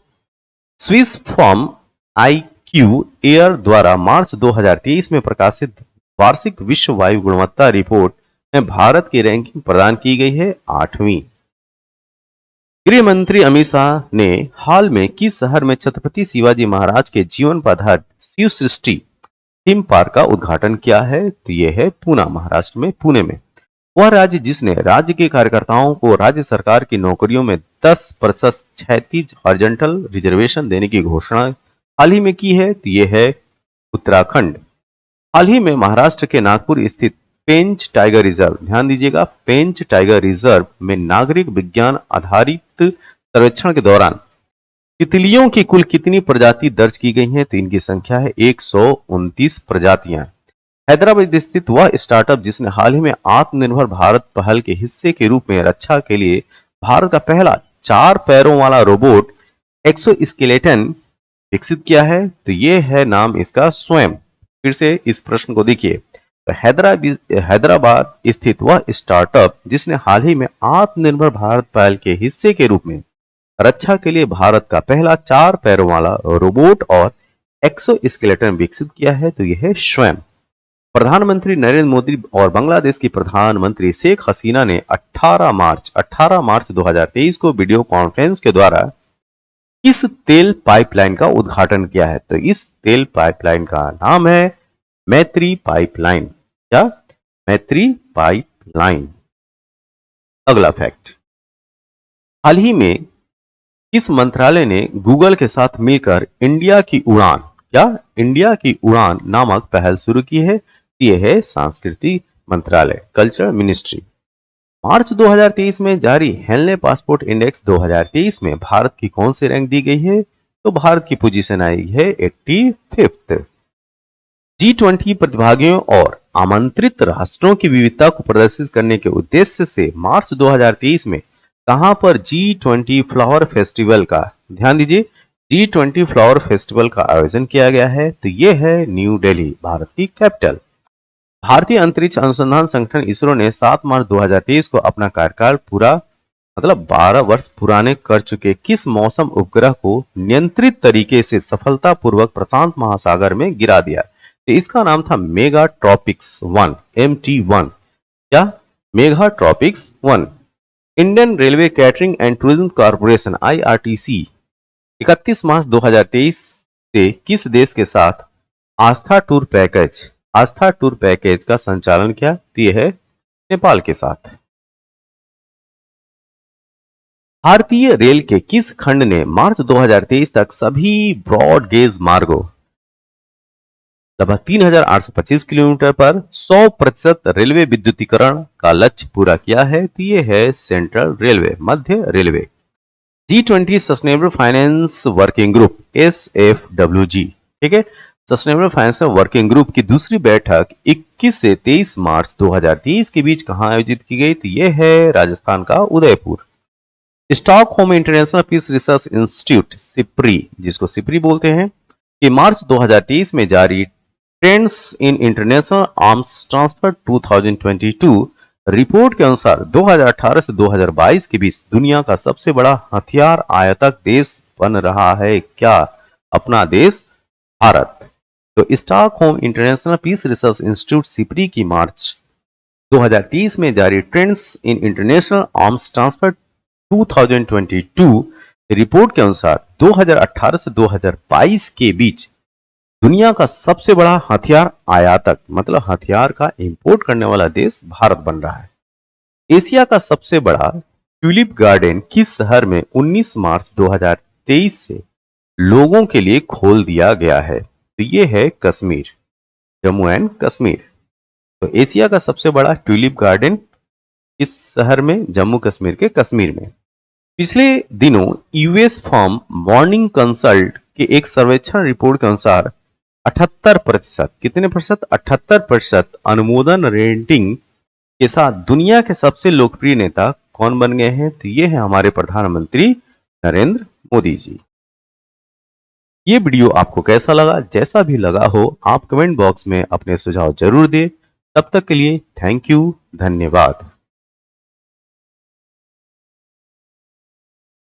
Swiss firm IQ air द्वारा मार्च 2023 में प्रकाशित वार्षिक विश्व वायु गुणवत्ता रिपोर्ट में भारत की रैंकिंग प्रदान की गई है 8वीं। गृह मंत्री अमित शाह ने हाल में किस शहर में छत्रपति शिवाजी महाराज के जीवन पर आधारित शिव सृष्टि थीम पार्क का उद्घाटन किया है? तो यह है पूना, महाराष्ट्र में, पुणे में। वह राज्य जिसने राज्य के कार्यकर्ताओं को राज्य सरकार की नौकरियों में 10% क्षैतिज हॉरिजॉन्टल रिजर्वेशन देने की घोषणा हाल ही में की है? तो यह है उत्तराखंड। हाल ही में महाराष्ट्र के नागपुर स्थित पेंच टाइगर रिजर्व, ध्यान दीजिएगा, पेंच टाइगर रिजर्व में नागरिक विज्ञान आधारित सर्वेक्षण के दौरान तितलियों की कुल कितनी प्रजाति दर्ज की गई हैं? तो इनकी संख्या है 129 प्रजातियां। हैदराबाद स्थित वह स्टार्टअप जिसने हाल ही में आत्मनिर्भर भारत पहल के हिस्से के रूप में रक्षा के लिए भारत का पहला 4 पैरों वाला रोबोट एक्सोस्केलेटन विकसित किया है? तो यह है नाम इसका स्वयं। फिर से इस प्रश्न को देखिए, तो हैदराबाद स्थित वह स्टार्टअप जिसने हाल ही में आत्मनिर्भर भारत पहल के हिस्से के रूप में रक्षा के लिए भारत का पहला 4 पैरों वाला रोबोट और एक्सोस्केलेटन विकसित किया है? तो यह है स्वयं। प्रधानमंत्री नरेंद्र मोदी और बांग्लादेश की प्रधानमंत्री शेख हसीना ने 18 मार्च 2023 को वीडियो कॉन्फ्रेंस के द्वारा इस तेल पाइपलाइन का उद्घाटन किया है? तो इस तेल पाइपलाइन का नाम है मैत्री पाइपलाइन। क्या? मैत्री पाइपलाइन। अगला फैक्ट, हाल ही में किस मंत्रालय ने गूगल के साथ मिलकर इंडिया की उड़ान नामक पहल शुरू की है? ये है सांस्कृतिक मंत्रालय, कल्चरल मिनिस्ट्री। मार्च 2023 में जारी हेनले पासपोर्ट इंडेक्स 2023 में भारत की कौन सी रैंक दी गई है? तो भारत की पोजीशन आई है 85th। G20 प्रतिभागियों और आमंत्रित राष्ट्रों की विविधता को प्रदर्शित करने के उद्देश्य से मार्च 2023 में कहां पर G20 फ्लावर फेस्टिवल का, ध्यान दीजिए, G20 फ्लावर फेस्टिवल का आयोजन किया गया है? तो यह है न्यू दिल्ली, भारत की कैपिटल। भारतीय अंतरिक्ष अनुसंधान संगठन इसरो ने 7 मार्च 2023 को अपना कार्यकाल पूरा, मतलब 12 वर्ष पुराने कर चुके किस मौसम उपग्रह को नियंत्रित तरीके से सफलतापूर्वक प्रशांत महासागर में गिरा दिया? तो इसका नाम था मेगाट्रॉपिक्स 1, MT1 या मेगाट्रॉपिक्स 1। Indian railway catering and tourism corporation IRTC 31 मार्च 2023 से किस देश के साथ आस्था टूर पैकेज का संचालन किया? ये है नेपाल के साथ। भारतीय रेल के किस खंड ने मार्च 2023 तक सभी ब्रॉड गेज मार्गों लगभग 3825 किलोमीटर पर 100% रेलवे विद्युतीकरण का लक्ष्य पूरा किया है? तो ये है सेंट्रल रेलवे, मध्य रेलवे। G20 sustainable finance working group SFWG, ठीक है, सस्टेनेबल फाइनेंस वर्किंग ग्रुप की दूसरी बैठक 21 से 23 मार्च 2023 के बीच कहां आयोजित की गई? तो यह है राजस्थान का Udaipur. Stockholm international peace research institute SIPRI, जिसको सिप्री बोलते हैं, कि मार्च 2023 में जारी trends in international arms transfer 2022 report के अनुसार 2018 से 2022 के बीच दुनिया का सबसे बड़ा हथियार आयातक देश बन रहा है क्या? अपना देश भारत। तो Stockholm international peace research institute SIPRI की मार्च 2023 में जारी trends in international arms transfer 2022 report के अनुसार 2018 से 2022 के बीच दुनिया का सबसे बड़ा हथियार आयातक, मतलब हथियार का इंपोर्ट करने वाला देश भारत बन रहा है। एशिया का सबसे बड़ा ट्यूलिप गार्डन किस शहर में 19 मार्च 2023 से लोगों के लिए खोल दिया गया है? तो ये है कश्मीर, जम्मू एंड कश्मीर। तो एशिया का सबसे बड़ा ट्यूलिप गार्डन इस शहर में, जम्मू कश्मीर के कश्मीर में। पिछले दिनों यूएस फर्म मॉर्निंग कंसल्ट के एक सर्वेक्षण रिपोर्ट के अनुसार 78%, कितने प्रतिशत? 78% अनुमोदन रेटिंग के साथ दुनिया के सबसे लोकप्रिय नेता कौन बन गए हैं? तो ये है हमारे प्रधानमंत्री नरेंद्र मोदी जी। ये वीडियो आपको कैसा लगा? जैसा भी लगा हो आप कमेंट बॉक्स में अपने सुझाव जरूर दें। तब तक के लिए थैंक यू, धन्यवाद।